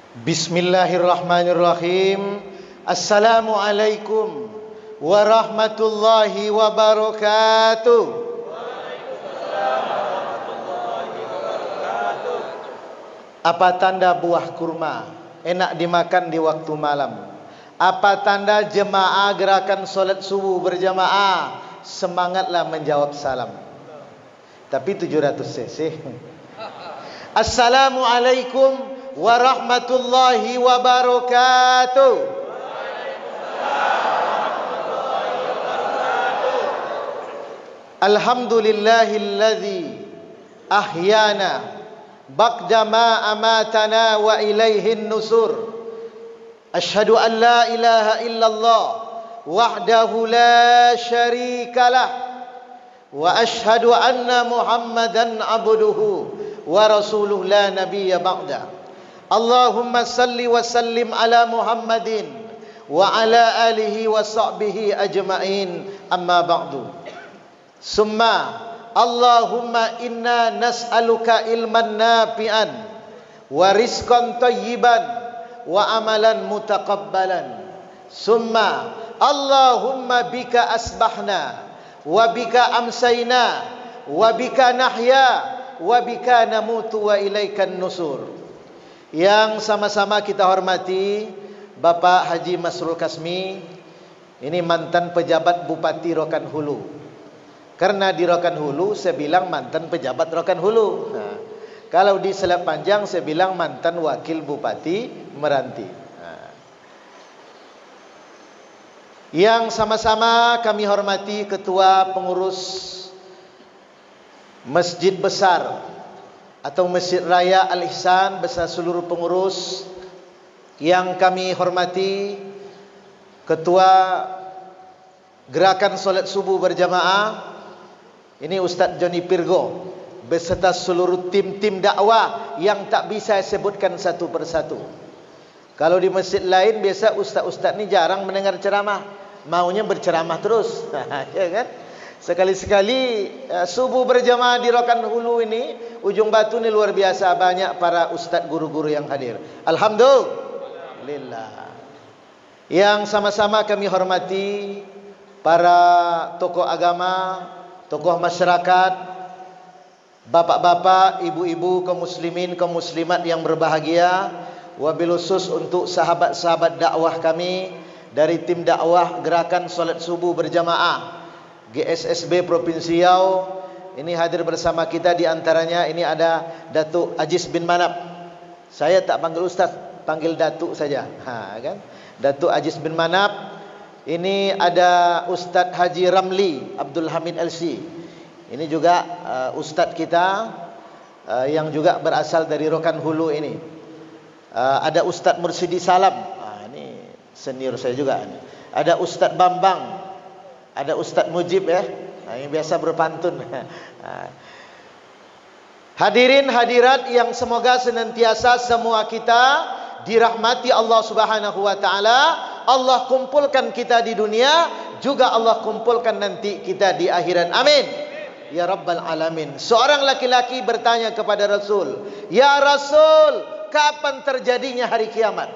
Bismillahirrahmanirrahim. Assalamualaikum warahmatullahi wabarakatuh. Apa tanda buah kurma enak dimakan di waktu malam? Apa tanda jemaah gerakan solat subuh berjamaah? Semangatlah menjawab salam. Tapi 700 cc. Assalamualaikum warahmatullahi wabarakatuh. Alhamdulillahilladzi ahyana ba'da ma amatana wa ilaihin nusur. Asyhadu an la ilaha illallah wahdahu la syarikalah wa asyhadu anna Muhammadan abduhu wa rasuluh la nabiyya ba'da. Allahumma salli wa sallim ala Muhammadin wa ala alihi wa sahbihi ajma'in, amma ba'du. Summa Allahumma inna nas'aluka ilman nafi'an wa rizqan tayyiban wa amalan mutaqabbalan. Summa Allahumma bika asbahna wa bika amsayna wa bika nahya wa bika namutu wa ilaikan nusur. Yang sama-sama kita hormati Bapak Haji Masrul Kasmi, ini mantan pejabat Bupati Rokan Hulu. Karena di Rokan Hulu saya bilang mantan pejabat Rokan Hulu. Nah, kalau di Selat Panjang saya bilang mantan wakil Bupati Meranti. Nah, yang sama-sama kami hormati Ketua Pengurus Masjid Besar atau Masjid Raya Al-Ihsan beserta seluruh pengurus. Yang kami hormati Ketua Gerakan Solat Subuh Berjamaah, ini Ustaz Johnny Pirgo beserta seluruh tim-tim dakwah yang tak bisa saya sebutkan satu persatu. Kalau di masjid lain biasa ustaz-ustaz ni jarang mendengar ceramah, maunya berceramah terus. Ya kan? Sekali-sekali subuh berjamaah di Rokan Hulu ini, Ujung Batu ini luar biasa banyak para ustaz guru-guru yang hadir. Alhamdulillah. Yang sama-sama kami hormati para tokoh agama, tokoh masyarakat, bapak-bapak, ibu-ibu, kaum muslimin, kaum muslimat yang berbahagia. Wabil khusus untuk sahabat-sahabat dakwah kami dari tim dakwah Gerakan Solat Subuh Berjamaah GSSB Provinsi Riau. Ini hadir bersama kita, di antaranya ini ada Datuk Aziz bin Manap. Saya tak panggil ustaz, panggil Datuk saja. Kan? Datuk Aziz bin Manap. Ini ada Ustaz Haji Ramli Abdul Hamid LC. Ini juga ustaz kita yang juga berasal dari Rokan Hulu ini. Ada Ustaz Mursidi Salam. Ini senior saya juga. Ada Ustaz Bambang. Ada Ustaz Mujib ya. Ini biasa berpantun. Hadirin hadirat yang semoga senantiasa semua kita dirahmati Allah Subhanahu wa taala. Allah kumpulkan kita di dunia, juga Allah kumpulkan nanti kita di akhirat. Amin. Ya Rabbal Alamin. Seorang laki-laki bertanya kepada Rasul, "Ya Rasul, kapan terjadinya hari kiamat?"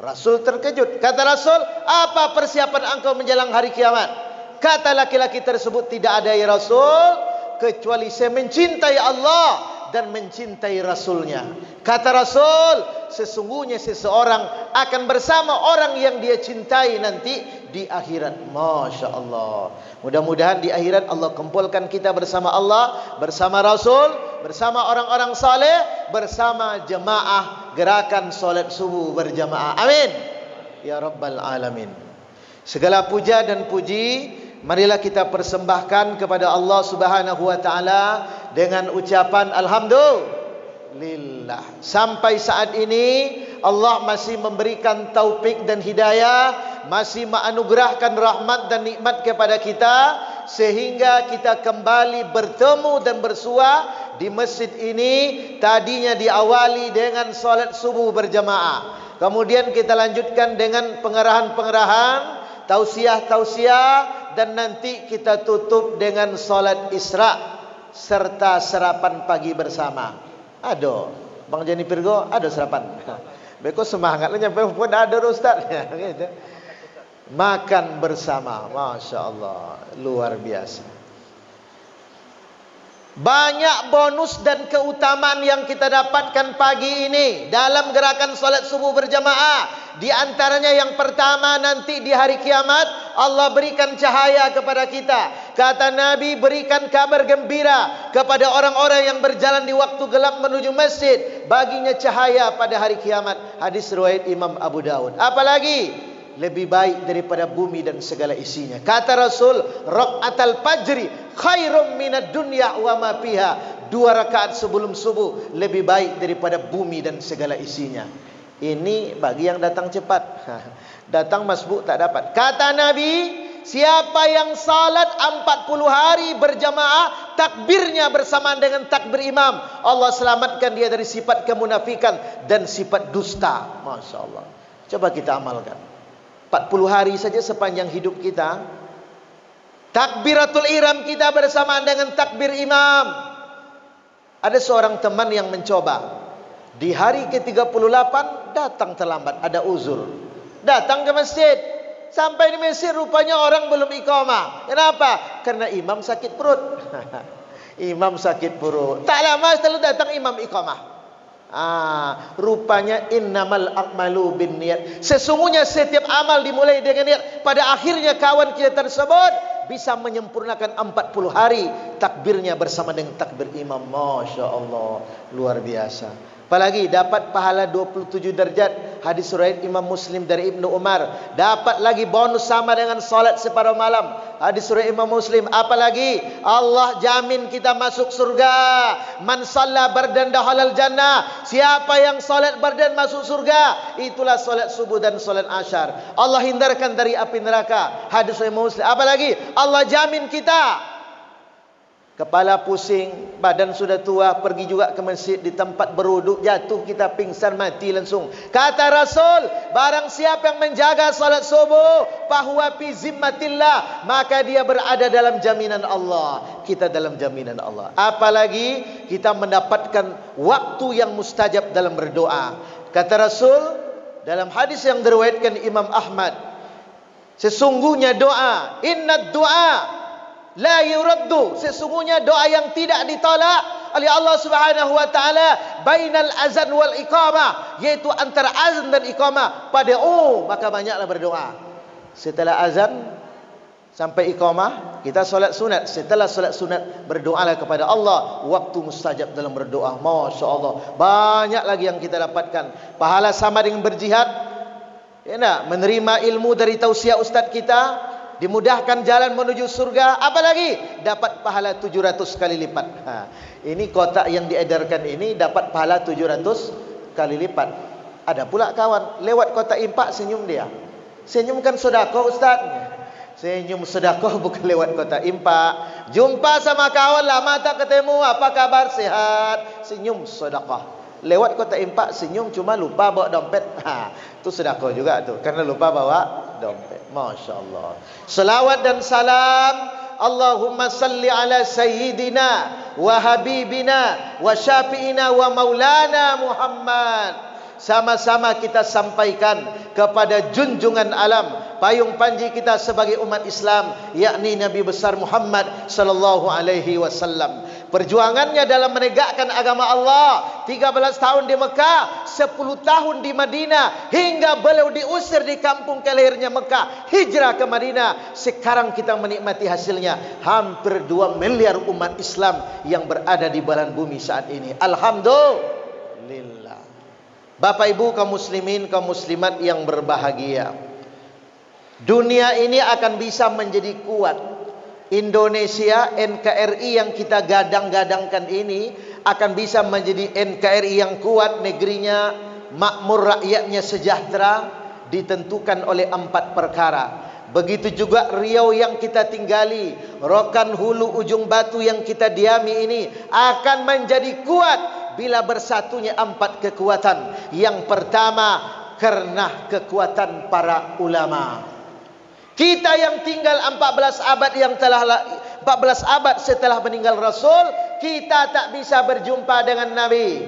Rasul terkejut. Kata Rasul, "Apa persiapan engkau menjelang hari kiamat?" Kata laki-laki tersebut, "Tidak ada ya Rasul, kecuali saya mencintai Allah dan mencintai Rasulnya." Kata Rasul, "Sesungguhnya seseorang akan bersama orang yang dia cintai nanti di akhirat." Masya Allah. Mudah-mudahan di akhirat Allah kumpulkan kita bersama Allah, bersama Rasul, bersama orang-orang saleh, bersama jemaah Gerakan Solat Subuh Berjamaah. Amin. Ya Rabbal Alamin. Segala puja dan puji marilah kita persembahkan kepada Allah Subhanahu wa taala dengan ucapan alhamdulillah. Sampai saat ini Allah masih memberikan taufik dan hidayah, masih menganugerahkan rahmat dan nikmat kepada kita, sehingga kita kembali bertemu dan bersua di masjid ini. Tadinya diawali dengan solat subuh berjamaah, kemudian kita lanjutkan dengan pengerahan-pengerahan, tausiah-tausiah, dan nanti kita tutup dengan solat Isra serta sarapan pagi bersama. Aduh, Bang Jani Pirgo, ada sarapan. Beko semangat lah nyampe pun ada Ustaz. Gitu. Makan bersama, Masya Allah, luar biasa. Banyak bonus dan keutamaan yang kita dapatkan pagi ini dalam gerakan solat subuh berjamaah. Di antaranya yang pertama, nanti di hari kiamat Allah berikan cahaya kepada kita. Kata Nabi, berikan kabar gembira kepada orang-orang yang berjalan di waktu gelap menuju masjid, baginya cahaya pada hari kiamat. Hadis riwayat Imam Abu Dawud. Apalagi lebih baik daripada bumi dan segala isinya. Kata Rasul, rakaatul fajri khairum minad dunya wa ma fiha. 2 rakaat sebelum subuh lebih baik daripada bumi dan segala isinya. Ini bagi yang datang cepat. Datang masbuk tak dapat. Kata Nabi, siapa yang salat 40 hari berjamaah, takbirnya bersamaan dengan takbir imam, Allah selamatkan dia dari sifat kemunafikan dan sifat dusta. Masya Allah. Coba kita amalkan. 40 hari saja sepanjang hidup kita, takbiratul ihram kita bersamaan dengan takbir imam. Ada seorang teman yang mencoba. Di hari ke-38 datang terlambat, ada uzur. Datang ke masjid. Sampai di masjid rupanya orang belum iqamah. Kenapa? Karena imam sakit perut. Imam sakit perut. Tak lama setelah datang imam iqamah. Rupanya innamal a'malu binniyat. Sesungguhnya setiap amal dimulai dengan niat. Pada akhirnya kawan kita tersebut bisa menyempurnakan 40 hari takbirnya bersama dengan takbir imam. Masya Allah, luar biasa. Apalagi dapat pahala 27 derajat. Hadis riwayat Imam Muslim dari Ibnu Umar. Dapat lagi bonus sama dengan salat separuh malam. Hadis riwayat Imam Muslim. Apalagi Allah jamin kita masuk surga. Man shalla bardan dakhalal jannah. Siapa yang salat bardan masuk surga. Itulah salat subuh dan salat asyar. Allah hindarkan dari api neraka. Hadis riwayat Imam Muslim. Apalagi Allah jamin kita kepala pusing, badan sudah tua, pergi juga ke masjid, di tempat berwuduk jatuh kita pingsan mati langsung. Kata Rasul, barang siapa yang menjaga salat subuh, fahuwa fi zimmatillah, maka dia berada dalam jaminan Allah. Kita dalam jaminan Allah. Apalagi kita mendapatkan waktu yang mustajab dalam berdoa. Kata Rasul dalam hadis yang diriwayatkan Imam Ahmad, sesungguhnya doa, inna doa la yuraddu, sesungguhnya doa yang tidak ditolak oleh Allah Subhanahu wa taala bainal azan wal iqamah, yaitu antara azan dan iqamah. Pada maka banyaklah berdoa. Setelah azan sampai iqamah kita solat sunat. Setelah solat sunat berdoalah kepada Allah, waktu mustajab dalam berdoa. Masya Allah, banyak lagi yang kita dapatkan. Pahala sama dengan berjihad, ya, menerima ilmu dari tausiah ustaz kita, dimudahkan jalan menuju surga. Apalagi dapat pahala 700 kali lipat. Ini kotak yang diedarkan ini dapat pahala 700 kali lipat. Ada pula kawan lewat kotak impak senyum dia. Senyum kan sedekah ustaz. Senyum sedekah bukan lewat kotak impak. Jumpa sama kawan lama tak ketemu, apa kabar, sehat, senyum sedekah. Lewat kotak impak senyum cuma lupa bawa dompet. Itu sedekah juga tuh, karena lupa bawa dompet. Masya Allah. Salawat dan salam, Allahumma salli ala sayyidina wa habibina wa syafi'ina wa maulana Muhammad. Sama-sama kita sampaikan kepada junjungan alam, payung panji kita sebagai umat Islam, yakni Nabi besar Muhammad sallallahu alaihi wasallam. Perjuangannya dalam menegakkan agama Allah, 13 tahun di Mekah, 10 tahun di Madinah, hingga beliau diusir di kampung kelahirnya Mekah, hijrah ke Madinah. Sekarang kita menikmati hasilnya. Hampir 2 miliar umat Islam yang berada di belahan bumi saat ini. Alhamdulillah. Bapak Ibu kaum muslimin, kaum muslimat yang berbahagia, dunia ini akan bisa menjadi kuat. Indonesia, NKRI yang kita gadang-gadangkan ini akan bisa menjadi NKRI yang kuat, negerinya makmur, rakyatnya sejahtera, ditentukan oleh 4 perkara. Begitu juga Riau yang kita tinggali, Rokan, Hulu, Ujung Batu yang kita diami ini akan menjadi kuat bila bersatunya 4 kekuatan. Yang pertama, karena kekuatan para ulama. Kita yang tinggal 14 abad setelah meninggal Rasul, kita tak bisa berjumpa dengan Nabi.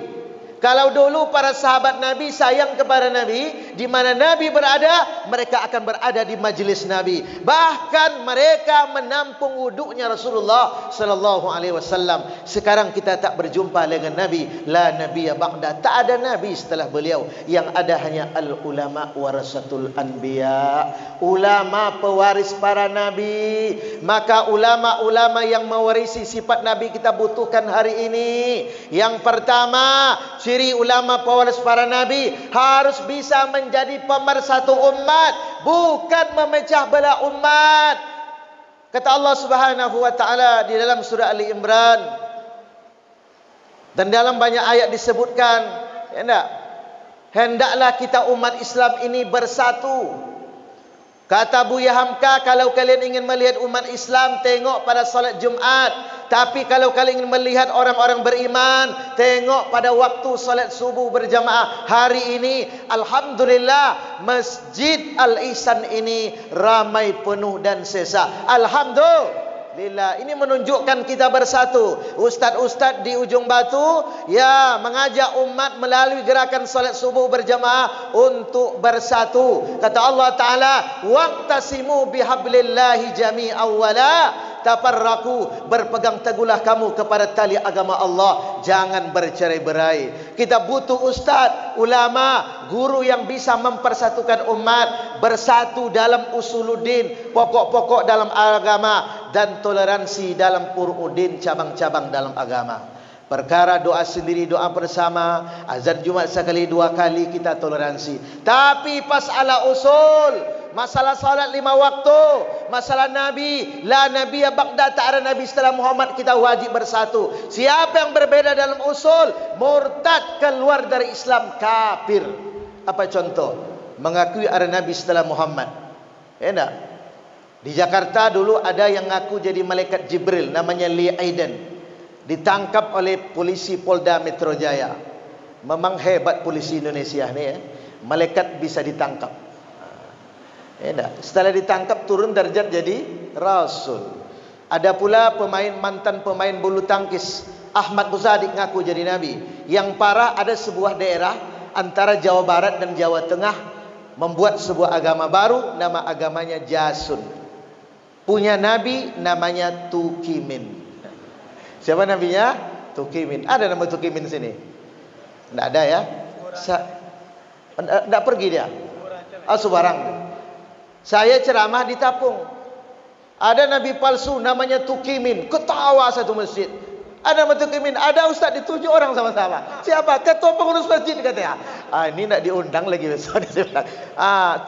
Kalau dulu para sahabat Nabi sayang kepada Nabi, di mana Nabi berada, mereka akan berada di majlis Nabi. Bahkan mereka menampung wuduknya Rasulullah sallallahu alaihi wasallam. Sekarang kita tak berjumpa dengan Nabi, la nabiyya ba'da, tak ada nabi setelah beliau. Yang ada hanya al ulama warasatul anbiya, ulama pewaris para nabi. Maka ulama-ulama yang mewarisi sifat Nabi kita butuhkan hari ini. Yang pertama, ciri ulama pewaris para nabi, harus bisa menjadi pemersatu umat, bukan memecah belah umat. Kata Allah Subhanahu wa taala di dalam surah Ali Imran, dan dalam banyak ayat disebutkan, hendaklah kita umat Islam ini bersatu. Kata Buya Hamka, kalau kalian ingin melihat umat Islam, tengok pada salat Jumat. Tapi kalau kalian ingin melihat orang-orang beriman, tengok pada waktu salat subuh berjamaah. Hari ini, alhamdulillah, Masjid Al-Ihsan ini ramai penuh dan sesak. Alhamdulillah, ini menunjukkan kita bersatu. Ustaz-ustaz di ujung batu mengajak umat melalui gerakan salat subuh berjamaah untuk bersatu. Kata Allah Ta'ala, waqtasimu bihablillahi jami'an wala tafarraqu, berpegang teguhlah kamu kepada tali agama Allah, jangan bercerai-berai. Kita butuh ustaz, ulama, guru yang bisa mempersatukan umat, bersatu dalam usuluddin, pokok-pokok dalam agama, dan toleransi dalam furu'uddin, cabang-cabang dalam agama. Perkara doa sendiri, doa bersama, azan Jumat sekali 2 kali, kita toleransi. Tapi pas ala usul, masalah salat 5 waktu, masalah Nabi, la nabiyya ba'da, tak ada Nabi setelah Muhammad, kita wajib bersatu. Siapa yang berbeda dalam usul, murtad, keluar dari Islam, kafir. Apa contoh? Mengakui ada Nabi setelah Muhammad. Enggak? Di Jakarta dulu ada yang ngaku jadi malaikat Jibril, namanya Lee Aiden. Ditangkap oleh polisi Polda Metro Jaya. Memang hebat polisi Indonesia ni, malaikat bisa ditangkap. Setelah ditangkap turun darjat jadi rasul. Ada pula mantan pemain bulu tangkis Ahmad Muzadi ngaku jadi nabi. Yang parah, ada sebuah daerah antara Jawa Barat dan Jawa Tengah membuat sebuah agama baru, nama agamanya Jasun. Punya nabi namanya Tukimin. Siapa nabinya? Tukimin. Ada nama Tukimin sini? Tidak ada ya? Tidak pergi dia? Subarang. Saya ceramah di Tapung. Ada nabi palsu namanya Tukimin. Ketawa satu masjid. Ada nama Tukimin. Ada ustaz di 7 orang sama-sama. Siapa? Ketua pengurus masjid katanya. Ini nak diundang lagi besok.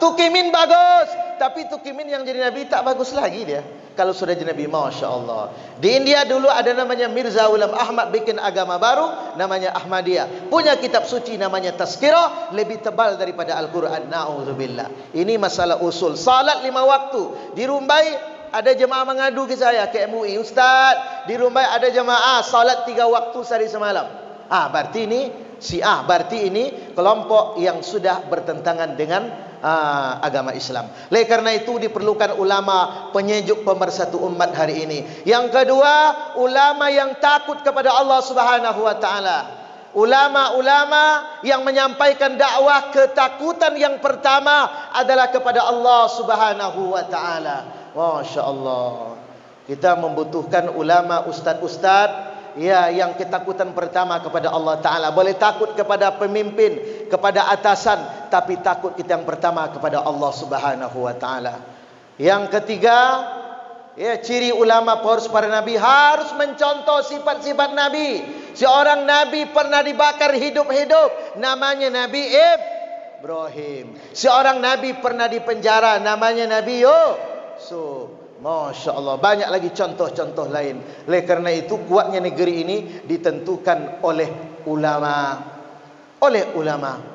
Tukimin bagus. Tapi Tukimin yang jadi nabi tak bagus lagi dia. Kalau sudah jadi nabi, Masya Allah. Di India dulu ada namanya Mirza Ghulam Ahmad, bikin agama baru namanya Ahmadiyah. Punya kitab suci namanya Tazkirah, lebih tebal daripada Al-Quran. Na'udzubillah. Ini masalah usul. Salat 5 waktu. Di Rumbai ada jemaah mengadu ke saya, ke MUI, Ustaz, di Rumbai ada jemaah salat 3 waktu sehari semalam. Berarti ini Syiah, berarti ini kelompok yang sudah bertentangan dengan agama Islam. Oleh karena itu diperlukan ulama penyejuk pemersatu umat hari ini. Yang kedua, ulama yang takut kepada Allah Subhanahu wa taala. Ulama-ulama yang menyampaikan dakwah, ketakutan yang pertama adalah kepada Allah Subhanahu wa taala. Masya Allah. Kita membutuhkan ulama, ustaz-ustaz yang ketakutan pertama kepada Allah Ta'ala. Boleh takut kepada pemimpin, kepada atasan, tapi takut kita yang pertama kepada Allah Subhanahu wa Ta'ala. Yang ketiga, ciri ulama pewaris para nabi, harus mencontoh sifat-sifat Nabi. Seorang Nabi pernah dibakar hidup-hidup, namanya Nabi Ibrahim. Seorang Nabi pernah dipenjara, namanya Nabi Yusuf. Masya Allah, banyak lagi contoh-contoh lain. Oleh kerana itu kuatnya negeri ini ditentukan oleh ulama.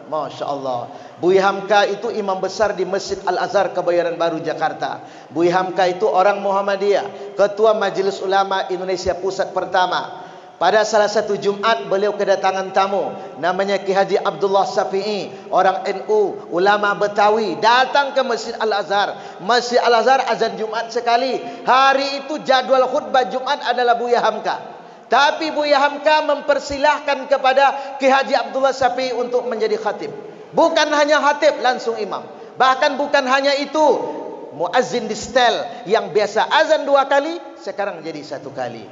Masya Allah. Buya Hamka itu imam besar di Masjid Al-Azhar Kebayoran Baru Jakarta. Buya Hamka itu orang Muhammadiyah, ketua Majelis Ulama Indonesia Pusat pertama. Pada salah satu Jumat beliau kedatangan tamu, namanya Ki Haji Abdullah Syafi'i, orang NU, ulama Betawi, datang ke Masjid Al-Azhar. Masjid Al-Azhar azan Jumat sekali. Hari itu jadwal khutbah Jumat adalah Buya Hamka. Tapi Buya Hamka mempersilahkan kepada Ki Haji Abdullah Syafi'i untuk menjadi khatib. Bukan hanya khatib, langsung imam. Bahkan bukan hanya itu, muazzin di setel yang biasa azan 2 kali, sekarang jadi 1 kali.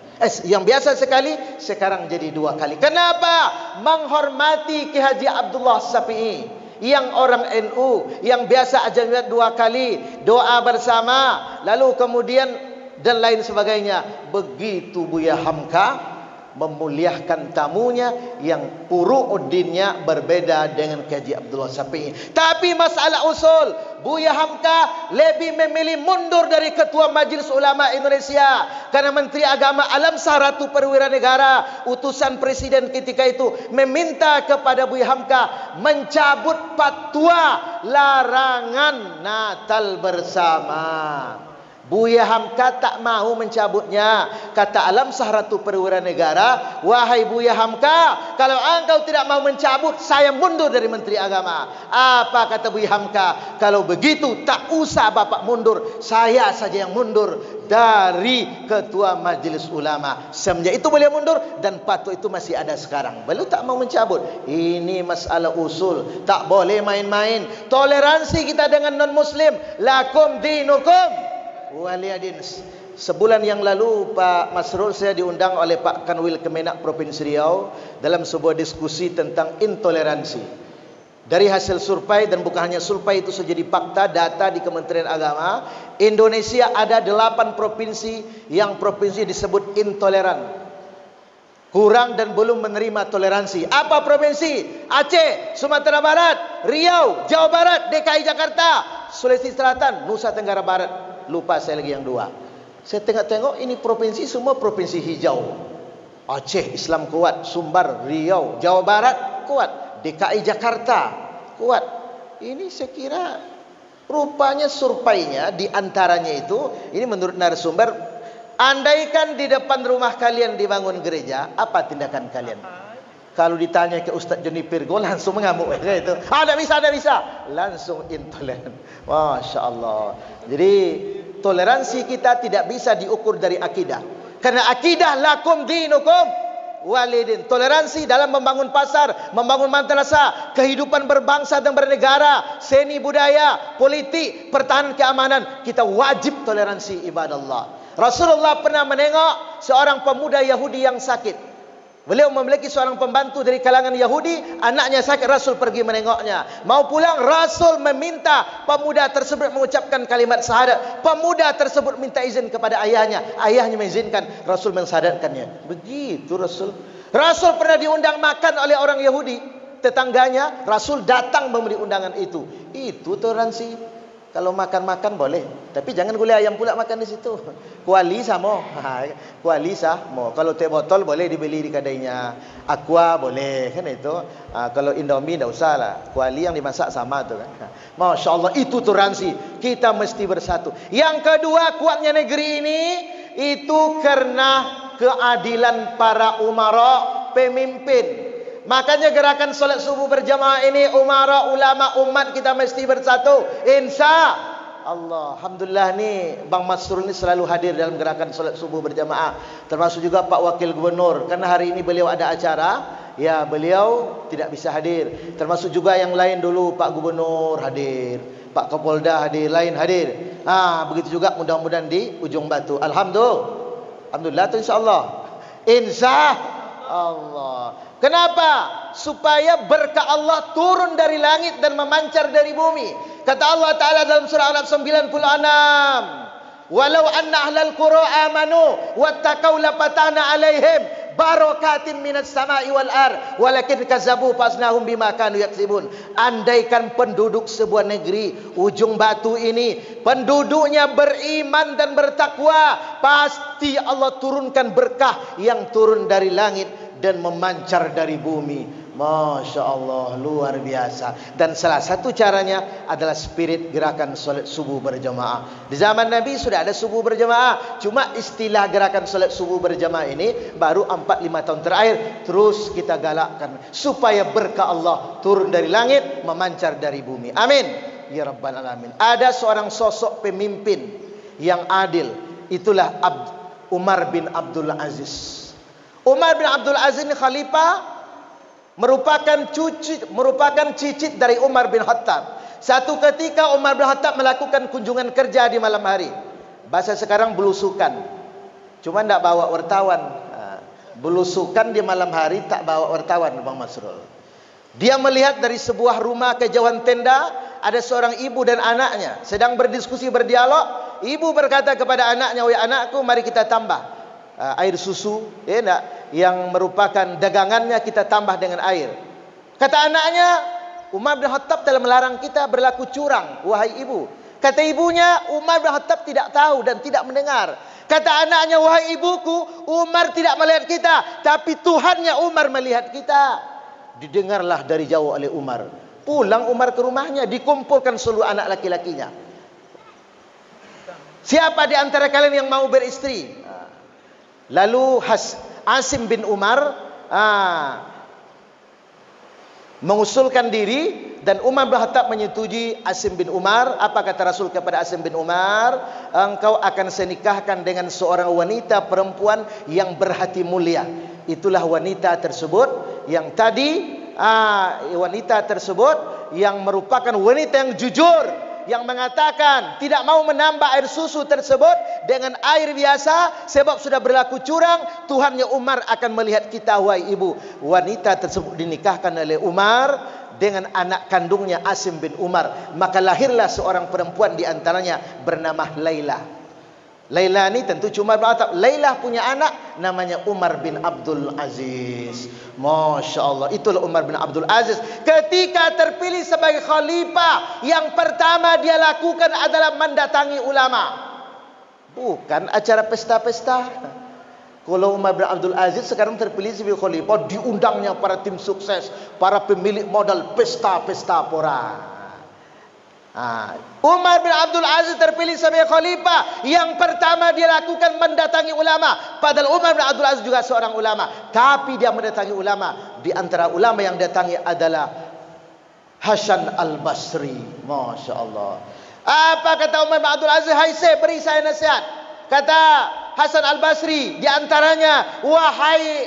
Yang biasa sekali, sekarang jadi 2 kali. Kenapa? Menghormati Ki Haji Abdullah Syafi'i, yang orang NU, yang biasa azan 2 kali, doa bersama, lalu kemudian dan lain sebagainya. Begitu Buya Hamka memuliakan tamunya yang furu'uddinnya berbeda dengan Ki Haji Abdullah Syafi'i. Tapi masalah usul, Buya Hamka lebih memilih mundur dari Ketua Majelis Ulama Indonesia, karena Menteri Agama Alam Shah Ratu Perwira Negara, utusan Presiden ketika itu, meminta kepada Buya Hamka mencabut fatwa larangan Natal bersama. Buya Hamka tak mau mencabutnya. Kata Alam Shah Ratu Perwira Negara, wahai Buya Hamka, kalau engkau tidak mau mencabut, saya mundur dari Menteri Agama. Apa kata Buya Hamka? Kalau begitu tak usah bapak mundur, saya saja yang mundur dari Ketua Majelis Ulama. Semenjak itu beliau mundur, dan fatwa itu masih ada sekarang. Beliau tak mau mencabut. Ini masalah usul, tak boleh main-main. Toleransi kita dengan non-muslim. Lakum dinukum waliyadin. Sebulan yang lalu Pak Masrul, saya diundang oleh Pak Kanwil Kemenak Provinsi Riau dalam sebuah diskusi tentang intoleransi. Dari hasil survei, dan bukan hanya survei, itu sudah jadi fakta, data di Kementerian Agama, Indonesia ada 8 provinsi yang provinsi disebut intoleran, kurang dan belum menerima toleransi. Apa provinsi? Aceh, Sumatera Barat, Riau, Jawa Barat, DKI Jakarta, Sulawesi Selatan, Nusa Tenggara Barat. Lupa saya lagi yang 2. Saya tengok-tengok, ini provinsi semua provinsi hijau. Aceh Islam kuat, Sumbar, Riau, Jawa Barat kuat, DKI Jakarta kuat. Ini saya kira rupanya surveinya di antaranya itu, ini menurut narasumber, andaikan di depan rumah kalian dibangun gereja, apa tindakan kalian? Kalau ditanya ke Ustaz Joni Pirgo, langsung mengamuk itu. Tak bisa. Langsung intoleran. Masya Allah. Jadi toleransi kita tidak bisa diukur dari akidah. Karena akidah lakum dinukum walidin. Toleransi dalam membangun pasar, membangun madrasah, kehidupan berbangsa dan bernegara, seni budaya, politik, pertahanan keamanan, kita wajib toleransi ibadah Allah. Rasulullah pernah menengok seorang pemuda Yahudi yang sakit. Beliau memiliki seorang pembantu dari kalangan Yahudi, anaknya sakit, Rasul pergi menengoknya. Mau pulang, Rasul meminta pemuda tersebut mengucapkan kalimat syahadat. Pemuda tersebut minta izin kepada ayahnya. Ayahnya mengizinkan, Rasul mensyahadatkannya. Begitu Rasul. Rasul pernah diundang makan oleh orang Yahudi, tetangganya. Rasul datang memberi undangan itu. Itu toleransi. Kalau makan-makan boleh, tapi jangan gulai ayam pula makan di situ. Kuali sama, kuali sama. Kalau teh botol boleh dibeli di kedainya. Aqua boleh, kan itu. Kalau Indomie tidak usah lah. Kuali yang dimasak sama tu kan. Masya Allah, itu toleransi. Kita mesti bersatu. Yang kedua, kuatnya negeri ini itu karena keadilan para umara, pemimpin. Makanya gerakan solat subuh berjamaah ini, umara, ulama, umat kita mesti bersatu. Insya Allah. Alhamdulillah ni Bang Masrul ni selalu hadir dalam gerakan solat subuh berjamaah. Termasuk juga Pak Wakil Gubernur. Karena hari ini beliau ada acara, ya beliau tidak bisa hadir. Termasuk juga yang lain dulu, Pak Gubernur hadir, Pak Kapolda hadir, lain hadir. Begitu juga mudah-mudahan di Ujung Batu. Alhamdulillah tu insya-Allah. Insya Allah. Kenapa? Supaya berkah Allah turun dari langit dan memancar dari bumi. Kata Allah Ta'ala dalam surah Al-96, walau anna ahlal qura amanu wattaqau lafatahna alaihim barakatin minas sama'i wal ar walakin kazzabu fasnahum bima kanu yaksibun. Andaikan penduduk sebuah negeri Ujung Batu ini penduduknya beriman dan bertakwa, pasti Allah turunkan berkah yang turun dari langit dan memancar dari bumi. Masya Allah, luar biasa. Dan salah satu caranya adalah spirit gerakan solat subuh berjamaah. Di zaman Nabi sudah ada subuh berjamaah, cuma istilah gerakan solat subuh berjamaah ini baru 4-5 tahun terakhir. Terus kita galakkan supaya berkah Allah turun dari langit, memancar dari bumi. Amin ya rabbal alamin. Ada seorang sosok pemimpin yang adil, itulah Umar bin Abdul Aziz. Umar bin Abdul Aziz ini khalifah, merupakan cicit dari Umar bin Khattab. Satu ketika Umar bin Khattab melakukan kunjungan kerja di malam hari. Bahasa sekarang belusukan. Cuma tidak bawa wartawan. Belusukan di malam hari tak bawa wartawan, Bang Masrul. Dia melihat dari sebuah rumah kejauhan tenda, ada seorang ibu dan anaknya sedang berdiskusi, berdialog. Ibu berkata kepada anaknya, "Wahai anakku, mari kita tambah air susu, yang merupakan dagangannya kita tambah dengan air." Kata anaknya, "Umar bin Khattab telah melarang kita berlaku curang, wahai ibu." Kata ibunya, Umar bin Khattab tidak tahu dan tidak mendengar. Kata anaknya, "Wahai ibuku, Umar tidak melihat kita, tapi Tuhannya Umar melihat kita." Didengarlah dari jauh oleh Umar. Pulang Umar ke rumahnya, dikumpulkan seluruh anak laki-lakinya. "Siapa di antara kalian yang mau beristri?" Lalu Asim bin Umar mengusulkan diri, dan Umar bin Khattab menyetujui Asim bin Umar. Apa kata Rasul kepada Asim bin Umar? "Engkau akan saya nikahkan dengan seorang wanita perempuan yang berhati mulia." Itulah wanita tersebut yang tadi, wanita tersebut yang merupakan wanita yang jujur, yang mengatakan tidak mau menambah air susu tersebut dengan air biasa sebab sudah berlaku curang. Tuhannya Umar akan melihat kita, wahai ibu. Wanita tersebut dinikahkan oleh Umar dengan anak kandungnya Asim bin Umar. Maka lahirlah seorang perempuan di antaranya bernama Laila. Laila ini tentu cuma berkata, Laila punya anak namanya Umar bin Abdul Aziz. Masya Allah, itulah Umar bin Abdul Aziz. Ketika terpilih sebagai khalifah, yang pertama dia lakukan adalah mendatangi ulama. Bukan acara pesta-pesta. Kalau Umar bin Abdul Aziz sekarang terpilih sebagai khalifah, diundangnya para tim sukses, para pemilik modal, pesta-pesta pora. Umar bin Abdul Aziz terpilih sebagai khalifah, yang pertama dia lakukan mendatangi ulama. Padahal Umar bin Abdul Aziz juga seorang ulama, tapi dia mendatangi ulama. Di antara ulama yang datangi adalah Hasan al-Basri. Masya Allah. Apa kata Umar bin Abdul Aziz? "Hai saya, beri saya nasihat." Kata Hasan al-Basri, di antaranya, "Wahai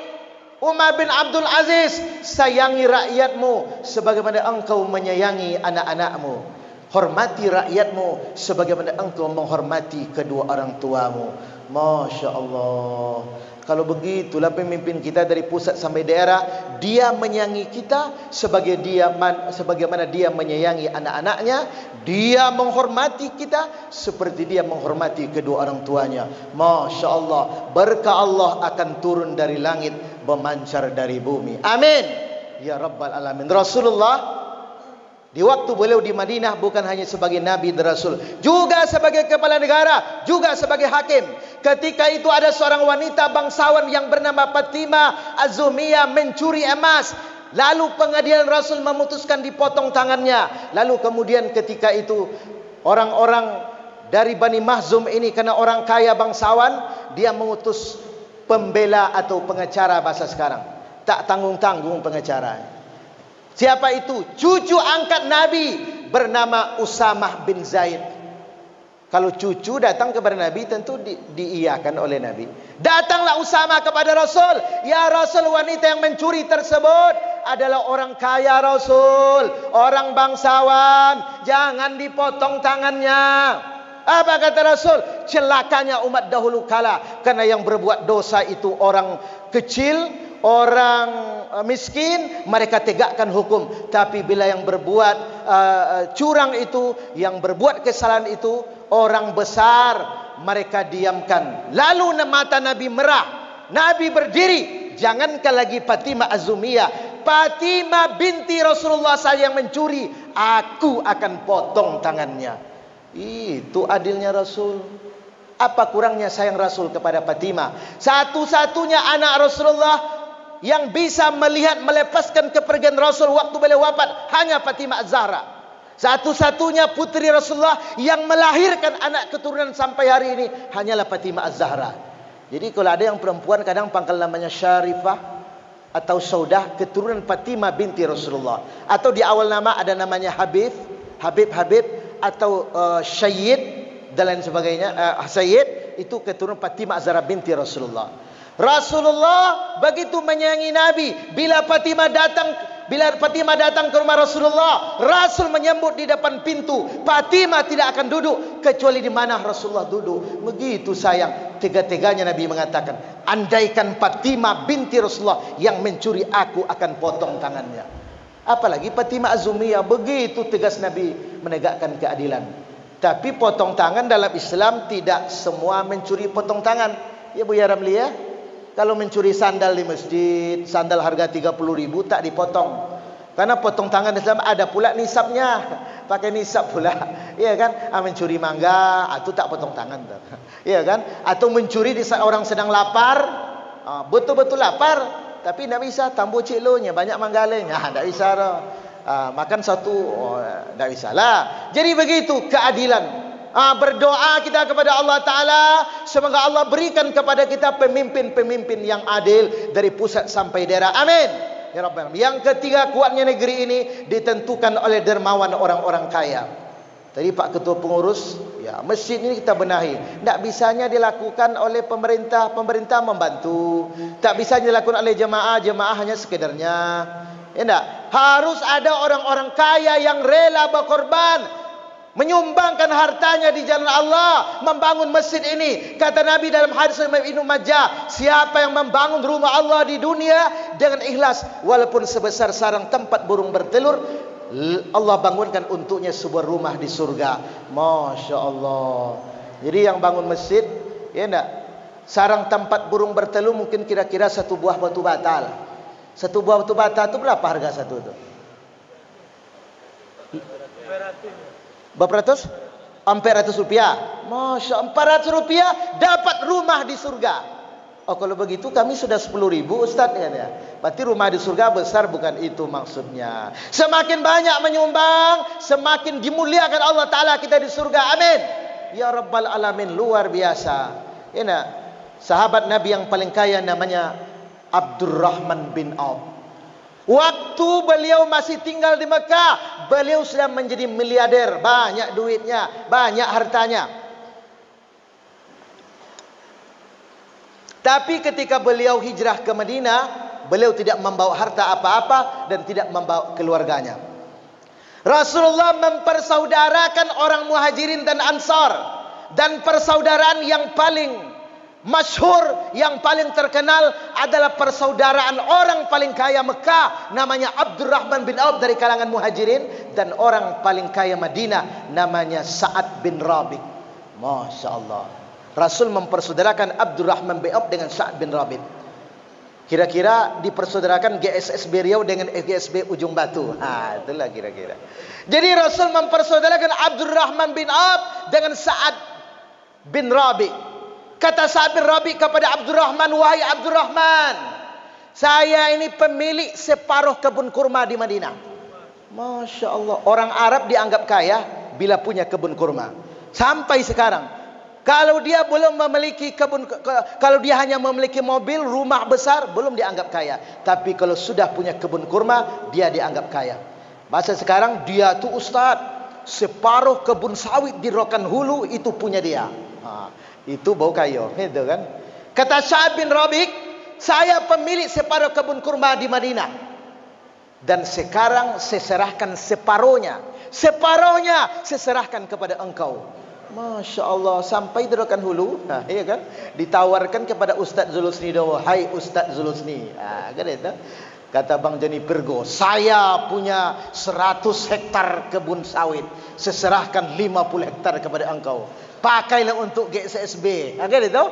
Umar bin Abdul Aziz, sayangi rakyatmu sebagaimana engkau menyayangi anak-anakmu. Hormati rakyatmu sebagaimana engkau menghormati kedua orang tuamu." Masya Allah. Kalau begitulah pemimpin kita dari pusat sampai daerah, dia menyayangi kita sebagaimana dia menyayangi anak-anaknya. Dia menghormati kita seperti dia menghormati kedua orang tuanya. Masya Allah. Berkah Allah akan turun dari langit, memancar dari bumi. Amin ya Rabbal Alamin. Rasulullah di waktu beliau di Madinah bukan hanya sebagai Nabi dan Rasul, juga sebagai kepala negara, juga sebagai hakim. Ketika itu ada seorang wanita bangsawan yang bernama Fatimah Az-Zumiyah mencuri emas. Lalu pengadilan Rasul memutuskan dipotong tangannya. Lalu kemudian ketika itu orang-orang dari Bani Mahzum ini, karena orang kaya bangsawan, dia mengutus pembela atau pengacara bahasa sekarang. Tak tanggung-tanggung pengacara. Siapa itu? Cucu angkat Nabi bernama Usamah bin Zaid. Kalau cucu datang kepada Nabi tentu diiyakan oleh Nabi. Datanglah Usamah kepada Rasul. "Ya Rasul, wanita yang mencuri tersebut adalah orang kaya Rasul, orang bangsawan. Jangan dipotong tangannya." Apa kata Rasul? "Celakanya umat dahulu kala, karena yang berbuat dosa itu orang kecil, orang miskin, mereka tegakkan hukum. Tapi bila yang berbuat curang itu, yang berbuat kesalahan itu orang besar, mereka diamkan." Lalu mata Nabi merah. Nabi berdiri. Jangankan lagi Fatimah Az-Zumiyah, Fatimah binti Rasulullah saya yang mencuri, aku akan potong tangannya. Itu adilnya Rasul. Apa kurangnya sayang Rasul kepada Fatimah? Satu-satunya anak Rasulullah yang bisa melihat melepaskan kepergian Rasul waktu beliau wafat hanya Fatimah Az-Zahra. Satu-satunya putri Rasulullah yang melahirkan anak keturunan sampai hari ini hanyalah Fatimah Az-Zahra. Jadi kalau ada yang perempuan kadang pangkal namanya Syarifah atau Saudah, keturunan Fatimah binti Rasulullah. Atau di awal nama ada namanya Habib atau Syed dan lain sebagainya. Syed itu keturunan Fatimah Az-Zahra binti Rasulullah. Rasulullah begitu menyayangi Nabi. Bila Fatimah datang ke rumah Rasulullah, Rasul menyambut di depan pintu. Fatimah tidak akan duduk kecuali di mana Rasulullah duduk. Begitu sayang. Tega-teganya Nabi mengatakan, andaikan Fatimah binti Rasulullah yang mencuri, aku akan potong tangannya. Apalagi Fatimah Az-Zumiyah. Begitu tegas Nabi menegakkan keadilan. Tapi potong tangan dalam Islam tidak semua mencuri potong tangan. Ya Bu ya Ramli ya. Kalau mencuri sandal di masjid, sandal harga 30.000 tak dipotong. Karena potong tangan di Islam ada pula nisabnya. Pakai nisab pula. Iya kan? Mencuri mangga, itu tak potong tangan tuh. Iya kan? Atau mencuri di saat orang sedang lapar, betul-betul lapar, tapi tidak bisa tambuh ciklonya, banyak manggalenya. Tidak bisa dah. Makan satu, tidak bisa lah. Jadi begitu keadilan. Berdoa kita kepada Allah Ta'ala, semoga Allah berikan kepada kita pemimpin-pemimpin yang adil dari pusat sampai daerah. Amin ya Rabbal Alamin. Yang ketiga, kuatnya negeri ini ditentukan oleh dermawan orang-orang kaya. Tadi Pak Ketua Pengurus, ya masjid ini kita benahi. Tak bisanya dilakukan oleh pemerintah, pemerintah membantu. Tak bisa dilakukan oleh jemaah, jemaah hanya sekedarnya. Ya enggak? Harus ada orang-orang kaya yang rela berkorban, menyumbangkan hartanya di jalan Allah, membangun masjid ini. Kata Nabi dalam hadis Imam Ibnu Majah, siapa yang membangun rumah Allah di dunia dengan ikhlas, walaupun sebesar sarang tempat burung bertelur, Allah bangunkan untuknya sebuah rumah di surga. Masya Allah. Jadi yang bangun masjid, ya enggak, sarang tempat burung bertelur mungkin kira-kira satu buah batu bata lah. Satu buah batu bata itu berapa harga satu itu? Berapa ratus? 400 rupiah. Masya, 400 rupiah dapat rumah di surga. Oh kalau begitu kami sudah 10.000 Ustaz ya. Berarti rumah di surga besar, bukan itu maksudnya. Semakin banyak menyumbang, semakin dimuliakan Allah Ta'ala kita di surga. Amin ya Rabbal Alamin. Luar biasa. Ini sahabat Nabi yang paling kaya namanya Abdurrahman bin Auf. Waktu beliau masih tinggal di Mekah, beliau sudah menjadi miliarder, banyak duitnya, banyak hartanya. Tapi ketika beliau hijrah ke Madinah, beliau tidak membawa harta apa-apa dan tidak membawa keluarganya. Rasulullah mempersaudarakan orang Muhajirin dan Ansar, dan persaudaraan yang paling masyhur, yang paling terkenal adalah persaudaraan orang paling kaya Mekah, namanya Abdurrahman bin Auf dari kalangan Muhajirin, dan orang paling kaya Madinah namanya Sa'ad bin Rabi'. Masya Allah. Rasul mempersaudarakan Abdurrahman bin Auf dengan Sa'ad bin Rabi'. Kira-kira dipersaudarakan GSSB Riau dengan GSB Ujung Batu. Itulah kira-kira. Jadi Rasul mempersaudarakan Abdurrahman bin Auf dengan Sa'ad bin Rabi'. Kata Sa'ad bin Rabi' kepada Abdurrahman, wahai Abdurrahman, saya ini pemilik separuh kebun kurma di Madinah. Masya Allah. Orang Arab dianggap kaya bila punya kebun kurma. Sampai sekarang, kalau dia belum memiliki kebun, kalau dia hanya memiliki mobil, rumah besar, belum dianggap kaya. Tapi kalau sudah punya kebun kurma, dia dianggap kaya. Bahasa sekarang, dia tuh ustaz, separuh kebun sawit di Rokan Hulu itu punya dia. Itu bau kayu, itu kan. Kata Sa'ad bin Rabi', saya pemilik separuh kebun kurma di Madinah, dan sekarang saya serahkan separuhnya. Separuhnya saya serahkan kepada engkau. Masya Allah. Sampai di Rokan Hulu, iya kan, ditawarkan kepada Ustaz Zulusni Dawo. Hai Ustaz Zulusni, kan itu. Kata Bang Joni Pirgo, saya punya 100 hektar kebun sawit, saya serahkan 50 hektar kepada engkau. Pakailah untuk GSSB. Kan itu?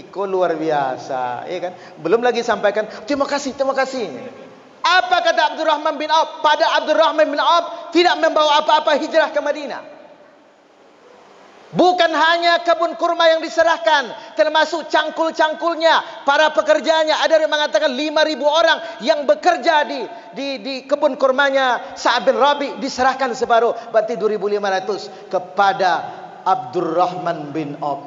Kok luar biasa, ya kan? Belum lagi sampaikan terima kasih, terima kasih. Apa kata Abdurrahman bin Auf? Pada Abdurrahman bin Auf tidak membawa apa-apa hijrah ke Madinah. Bukan hanya kebun kurma yang diserahkan, termasuk cangkul-cangkulnya, para pekerjanya. Ada yang mengatakan 5.000 orang yang bekerja di kebun kurmanya Sa'ad bin Rabi' diserahkan separuh, berarti 2.500 kepada Abdurrahman bin Auf.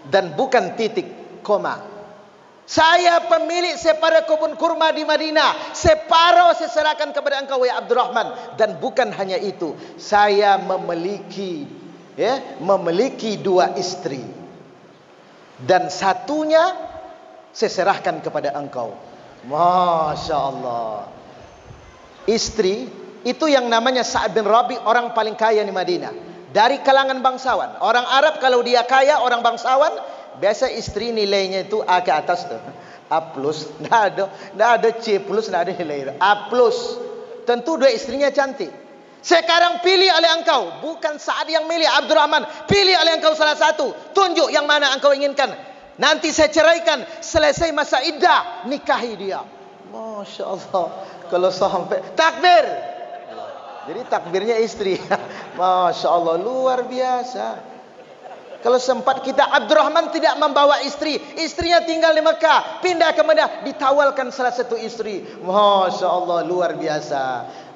Dan bukan titik, koma. Saya pemilik separuh kebun kurma di Madinah, separuh saya serahkan kepada engkau ya Abdurrahman. Dan bukan hanya itu, saya memiliki 2 istri, dan satunya saya serahkan kepada engkau. Masya Allah. Istri itu yang namanya Sa'ad bin Rabi, orang paling kaya di Madinah. Dari kalangan bangsawan. Orang Arab kalau dia kaya, orang bangsawan, biasa istri nilainya itu A ke atas tuh. A plus, nggak ada C plus, nggak ada nilai A plus. Tentu dua istrinya cantik. Sekarang pilih oleh engkau, bukan Sa'ad yang milih, Abdurrahman. Pilih oleh engkau salah satu, tunjuk yang mana engkau inginkan. Nanti saya ceraikan, selesai masa iddah, nikahi dia. Masya Allah. Kalau sampai takbir, jadi takbirnya istri. Masya Allah, luar biasa. Kalau sempat kita, Abdurrahman tidak membawa istri, istrinya tinggal di Mekah, pindah ke Madinah, ditawalkan salah satu istri. Masya Allah, luar biasa.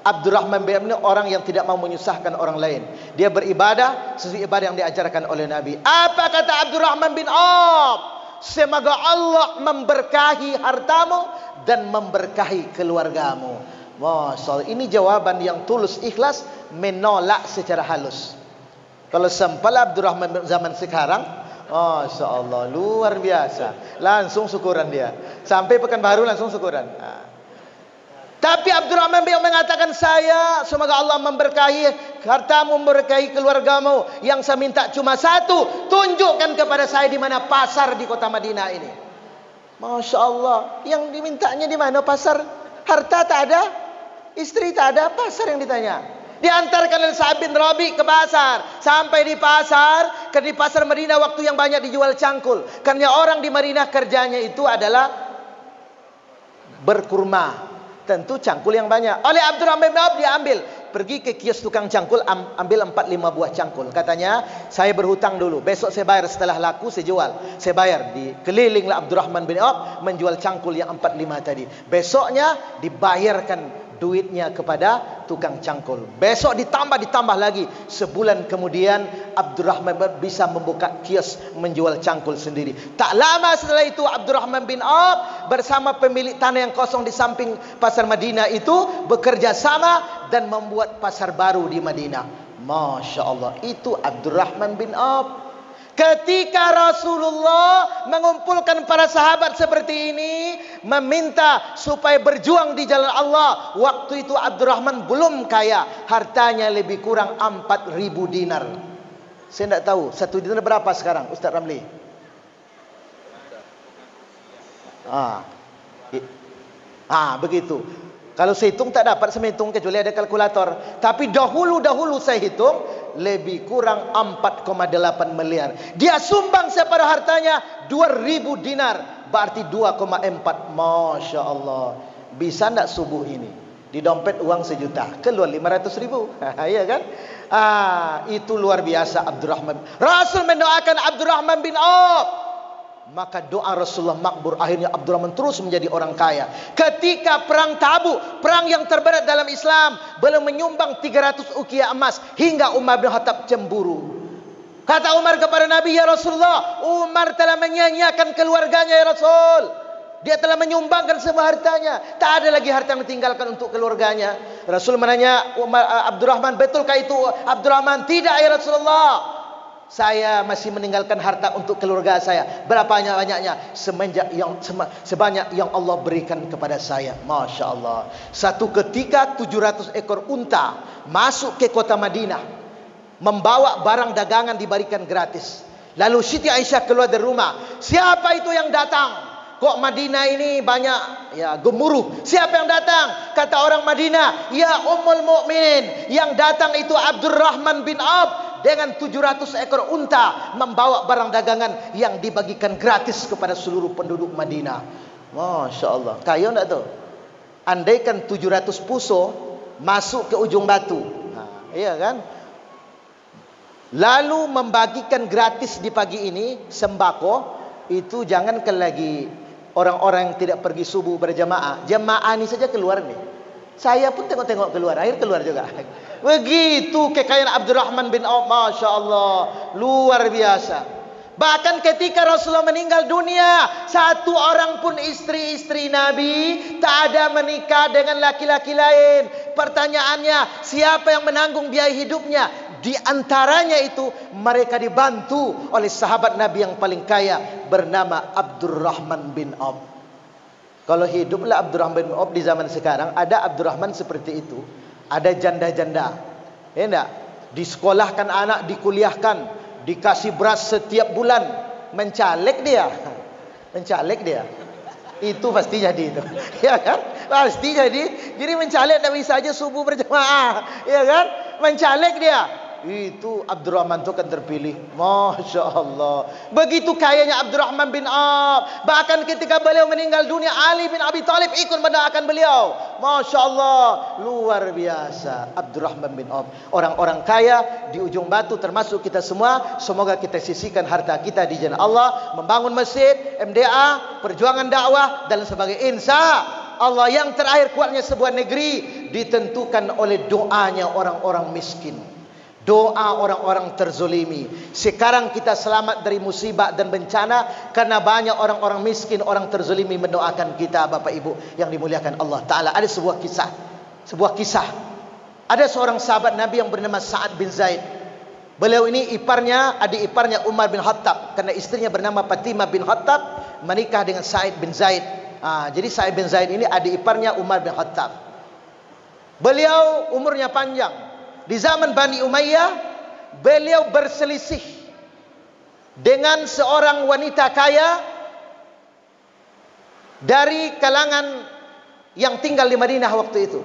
Abdurrahman bin Auf orang yang tidak mau menyusahkan orang lain. Dia beribadah sesuai ibadah yang diajarkan oleh Nabi. Apa kata Abdurrahman bin Auf? Semoga Allah memberkahi hartamu dan memberkahi keluargamu. Masya Allah, ini jawaban yang tulus ikhlas, menolak secara halus. Kalau sempal Abdurrahman zaman sekarang, Masya Allah, luar biasa. Langsung syukuran dia. Sampai Pekanbaru langsung syukuran. Tapi Abdurrahman bin Auf mengatakan, saya semoga Allah memberkahi hartamu, memberkahi keluargamu. Yang saya minta cuma satu, tunjukkan kepada saya di mana pasar di kota Madinah ini. Masya Allah, yang dimintanya di mana pasar? Harta tak ada, istri tak ada, pasar yang ditanya. Diantarkan oleh Sa'ad bin Rabi ke pasar. Sampai di pasar, di pasar Madinah waktu yang banyak dijual cangkul. Karena orang di Madinah kerjanya itu adalah berkurma. Tentu cangkul yang banyak. Oleh Abdurrahman bin Auf dia ambil. Pergi ke kios tukang cangkul, ambil 4-5 buah cangkul. Katanya, saya berhutang dulu. Besok saya bayar, setelah laku saya jual. Saya bayar. Kelilinglah Abdurrahman bin Auf menjual cangkul yang 4-5 tadi. Besoknya dibayarkan duitnya kepada tukang cangkul. Besok ditambah lagi. Sebulan kemudian Abdurrahman bisa membuka kios menjual cangkul sendiri. Tak lama setelah itu Abdurrahman bin Auf bersama pemilik tanah yang kosong di samping pasar Madinah itu bekerja sama dan membuat pasar baru di Madinah. Masya Allah, itu Abdurrahman bin Auf. Ketika Rasulullah mengumpulkan para sahabat seperti ini, meminta supaya berjuang di jalan Allah. Waktu itu Abdurrahman belum kaya, hartanya lebih kurang 4.000 dinar. Saya tidak tahu, 1 dinar berapa sekarang, Ustaz Ramli? Begitu. Kalau saya hitung tak dapat saya hitung kecuali ada kalkulator. Tapi dahulu saya hitung lebih kurang 4,8 miliar. Dia sumbang separuh hartanya 2.000 dinar. Berarti 2,4. Masya Allah. Bisa tak subuh ini? Di dompet uang 1 juta. Keluar 500.000. Iya kan? Itu luar biasa Abdurrahman. Rasul mendoakan Abdurrahman bin Auf. Maka doa Rasulullah makbul. Akhirnya Abdurrahman terus menjadi orang kaya. Ketika perang Tabuk, perang yang terberat dalam Islam, belum menyumbang 300 ukiah emas, hingga Umar bin Khattab cemburu. Kata Umar kepada Nabi, ya Rasulullah, Umar telah menyanyiakan keluarganya ya Rasul. Dia telah menyumbangkan semua hartanya. Tak ada lagi harta yang ditinggalkan untuk keluarganya. Rasul menanya Abdurrahman, betulkah itu Abdurrahman? Tidak ya Rasulullah, saya masih meninggalkan harta untuk keluarga saya. Berapa banyaknya? Sebanyak yang Allah berikan kepada saya. Masya Allah. Satu ketika 700 ekor unta masuk ke kota Madinah, membawa barang dagangan diberikan gratis. Lalu Siti Aisyah keluar dari rumah. Siapa itu yang datang? Kok Madinah ini banyak gemuruh? Siapa yang datang? Kata orang Madinah, ya Ummul Mukminin, yang datang itu Abdurrahman bin Auf dengan 700 ekor unta, membawa barang dagangan yang dibagikan gratis kepada seluruh penduduk Madinah. Masya Allah. Kaya tak tu? Andaikan 700 puso masuk ke ujung batu, iya kan? Lalu membagikan gratis di pagi ini sembako. Itu jangankan lagi orang-orang yang tidak pergi subuh berjamaah. Jamaah ini saja keluar nih. Saya pun tengok-tengok keluar, akhir keluar juga. Begitu kekayaan Abdurrahman bin Auf, Masya Allah, luar biasa. Bahkan ketika Rasulullah meninggal dunia, satu orang pun istri-istri Nabi tak ada menikah dengan laki-laki lain. Pertanyaannya, siapa yang menanggung biaya hidupnya? Di antaranya itu mereka dibantu oleh sahabat Nabi yang paling kaya bernama Abdurrahman bin Auf. Kalau hiduplah Abdurrahman bin Auf di zaman sekarang, ada Abdurrahman seperti itu, ada janda-janda, ya enggak? Disekolahkan anak, dikuliahkan, dikasih beras setiap bulan, mencalek dia, mencalek dia. Itu pasti jadi itu, ya kan? Pasti jadi. Jadi mencalek tak bisa saja subuh berjamaah, ya kan? Mencalek dia. Itu Abdurrahman itu kan terpilih. Masya Allah. Begitu kayanya Abdurrahman bin Auf. Bahkan ketika beliau meninggal dunia, Ali bin Abi Thalib ikut mendoakan beliau. Masya Allah. Luar biasa Abdurrahman bin Auf. Orang-orang kaya di ujung batu termasuk kita semua. Semoga kita sisihkan harta kita di jalan Allah, membangun masjid, MDA, perjuangan dakwah dan sebagainya. Insya Allah yang terakhir kuatnya sebuah negeri ditentukan oleh doanya orang-orang miskin, doa orang-orang terzolimi. Sekarang kita selamat dari musibah dan bencana karena banyak orang-orang miskin, orang terzolimi mendoakan kita, Bapak Ibu yang dimuliakan Allah Ta'ala. Ada sebuah kisah. Ada seorang sahabat Nabi yang bernama Sa'ad bin Zaid. Beliau ini adik iparnya Umar bin Khattab, karena istrinya bernama Fatimah bin Khattab menikah dengan Sa'id bin Zaid. Jadi Sa'id bin Zaid ini adik iparnya Umar bin Khattab. Beliau umurnya panjang. Di zaman Bani Umayyah, beliau berselisih dengan seorang wanita kaya dari kalangan yang tinggal di Madinah waktu itu.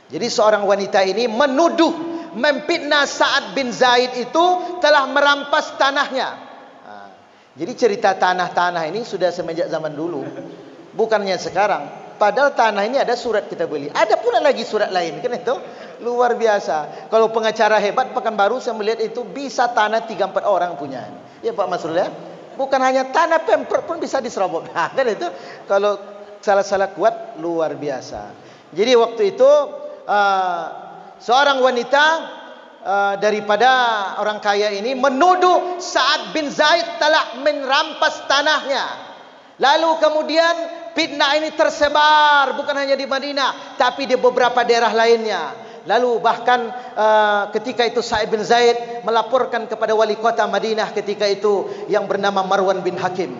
Jadi seorang wanita ini menuduh, memfitnah Sa'ad bin Zaid itu telah merampas tanahnya. Jadi cerita tanah-tanah ini sudah semenjak zaman dulu, bukannya sekarang. Padahal tanah ini ada surat kita beli, ada pula lagi surat lain, kan itu luar biasa. Kalau pengacara hebat Pekanbaru saya melihat itu bisa tanah 3-4 orang punya. Ya Pak Masrul ya. Bukan hanya tanah Pemprov pun bisa diserobot. Kan itu kalau salah-salah kuat luar biasa. Jadi waktu itu seorang wanita daripada orang kaya ini menuduh Sa'ad bin Zaid telah merampas tanahnya. Lalu kemudian fitnah ini tersebar bukan hanya di Madinah tapi di beberapa daerah lainnya. Lalu bahkan ketika itu Sa'id bin Zaid melaporkan kepada wali kota Madinah ketika itu yang bernama Marwan bin Hakim,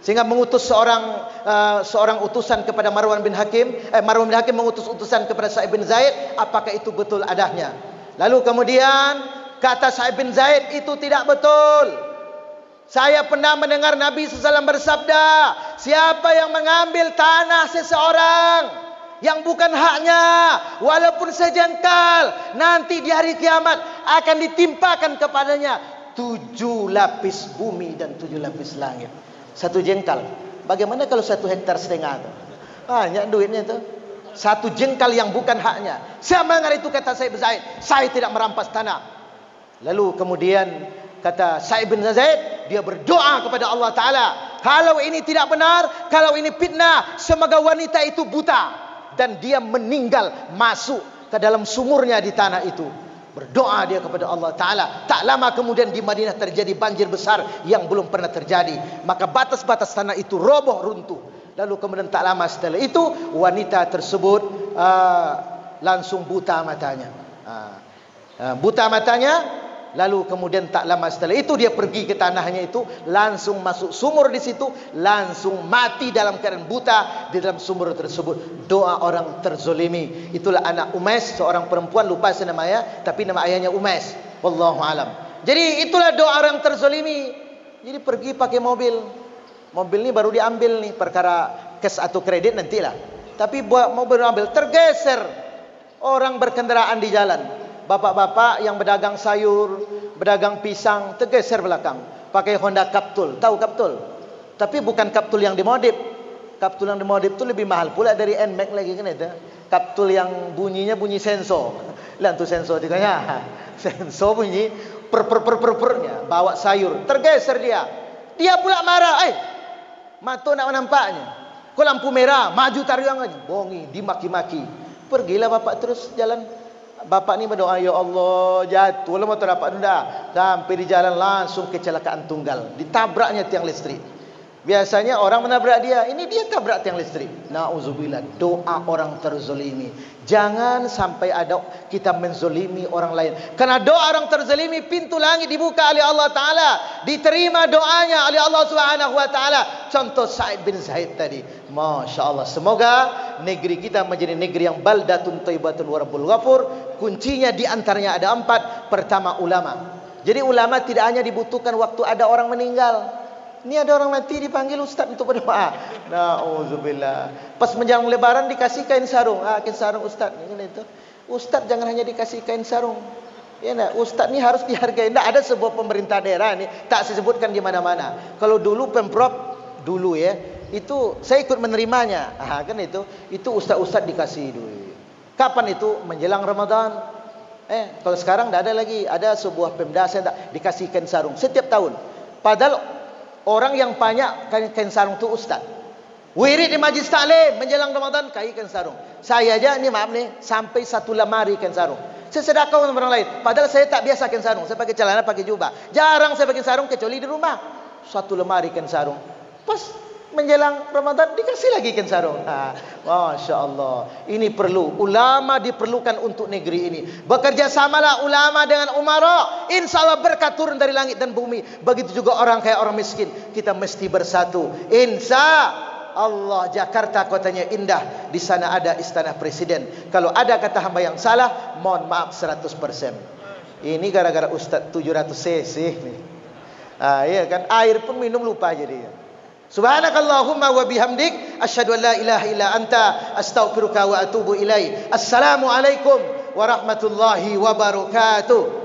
sehingga mengutus seorang utusan kepada Marwan bin Hakim. Marwan bin Hakim mengutus utusan kepada Sa'id bin Zaid, apakah itu betul adanya. Lalu kemudian kata Sa'id bin Zaid, itu tidak betul. Saya pernah mendengar Nabi SAW bersabda, siapa yang mengambil tanah seseorang yang bukan haknya, walaupun sejengkal, nanti di hari kiamat akan ditimpakan kepadanya 7 lapis bumi dan 7 lapis langit. 1 jengkal. Bagaimana kalau 1,5 hektar itu? Banyak duitnya itu. 1 jengkal yang bukan haknya. Siapa yang itu, kata Sa'id bin Zaid, saya tidak merampas tanah. Lalu kemudian kata Sa'id bin Zaid, dia berdoa kepada Allah Ta'ala, kalau ini tidak benar, kalau ini fitnah, semoga wanita itu buta dan dia meninggal masuk ke dalam sumurnya di tanah itu. Berdoa dia kepada Allah Ta'ala. Tak lama kemudian di Madinah terjadi banjir besar yang belum pernah terjadi. Maka batas-batas tanah itu roboh runtuh. Lalu kemudian tak lama setelah itu wanita tersebut langsung buta matanya. Buta matanya. Lalu kemudian tak lama setelah itu dia pergi ke tanahnya itu, langsung masuk sumur di situ, langsung mati dalam keadaan buta di dalam sumur tersebut. Doa orang terzolimi. Itulah anak Umais, seorang perempuan, lupa saya namanya, tapi nama ayahnya Umais. Wallahu alam. Jadi itulah doa orang terzolimi. Jadi pergi pakai mobil. Mobil ini baru diambil nih, perkara cash atau kredit nantilah. Tapi buat mobil ambil tergeser orang berkendaraan di jalan. Bapak-bapak yang berdagang sayur, berdagang pisang, tergeser belakang. Pakai Honda Captul. Tahu Captul? Tapi bukan Captul yang dimodif. Captul yang dimodif itu lebih mahal pula dari NMAX lagi kan itu. Captul yang bunyinya bunyi sensor. Lihat tuh sensor dikanya. Sensor bunyi per-nya. Bawa sayur. Tergeser dia. Dia pula marah. Mata nak nampaknya. Kok lampu merah, maju tariang aja. Bongi, dimaki-maki. Pergilah bapak terus jalan. Bapak ni berdoa, ya Allah, jatuh lah motor dapat dah. Sampai di jalan langsung kecelakaan tunggal, ditabraknya tiang listrik. Biasanya orang menabrak dia, ini dia tabrak tiang listrik. Nauzubillah, doa orang terzolimi. Jangan sampai ada kita menzolimi orang lain. Karena doa orang terzolimi, pintu langit dibuka oleh Allah Ta'ala. Diterima doanya oleh Allah Subhanahu Wa Ta'ala. Contoh Sa'id bin Zaid tadi. Masya Allah. Semoga negeri kita menjadi negeri yang baldatun thayyibatun wa rabbul ghafur. Kuncinya diantaranya ada 4. Pertama, ulama. Jadi ulama tidak hanya dibutuhkan waktu ada orang meninggal. Ini ada orang mati dipanggil ustaz untuk berdoa. Nauzubillah. Pas menjelang lebaran dikasih kain sarung. Kain sarung ustaz. Ini itu. Ustaz jangan hanya dikasih kain sarung. Ya nah, ustaz ni harus dihargai. Tidak ada sebuah pemerintah daerah ni tak disebutkan di mana-mana. Kalau dulu Pemprov dulu ya, itu saya ikut menerimanya. Kan itu ustaz-ustaz dikasih duit. Kapan itu? Menjelang Ramadan. Kalau sekarang tidak ada lagi. Ada sebuah Pemda saya dikasih kain sarung setiap tahun. Padahal orang yang banyak kain sarung tu ustaz. Wirid di majlis taklim menjelang Ramadan kain sarung. Saya aja ni maaf ni sampai 1 lemari kain sarung. Saya sedekah dengan orang lain. Padahal saya tak biasa kain sarung. Saya pakai celana, pakai jubah. Jarang saya pakai sarung kecuali di rumah. 1 lemari kain sarung. Pas menjelang Ramadan dikasih lagi kain sarung. Masya Allah. Ini perlu. Ulama diperlukan untuk negeri ini. Bekerja samalah ulama dengan umara. Insya Allah berkat turun dari langit dan bumi. Begitu juga orang kaya, orang miskin. Kita mesti bersatu. Insya Allah. Jakarta kotanya indah. Di sana ada istana presiden. Kalau ada kata hamba yang salah, mohon maaf 100%. Ini gara-gara Ustaz 700 cc nih. Iya kan. Air pun minum lupa jadi. Subhanakallahumma wa bihamdik asyhadu an la ilaha illa anta astaghfiruka wa atubu ilaik. Assalamualaikum warahmatullahi wabarakatuh.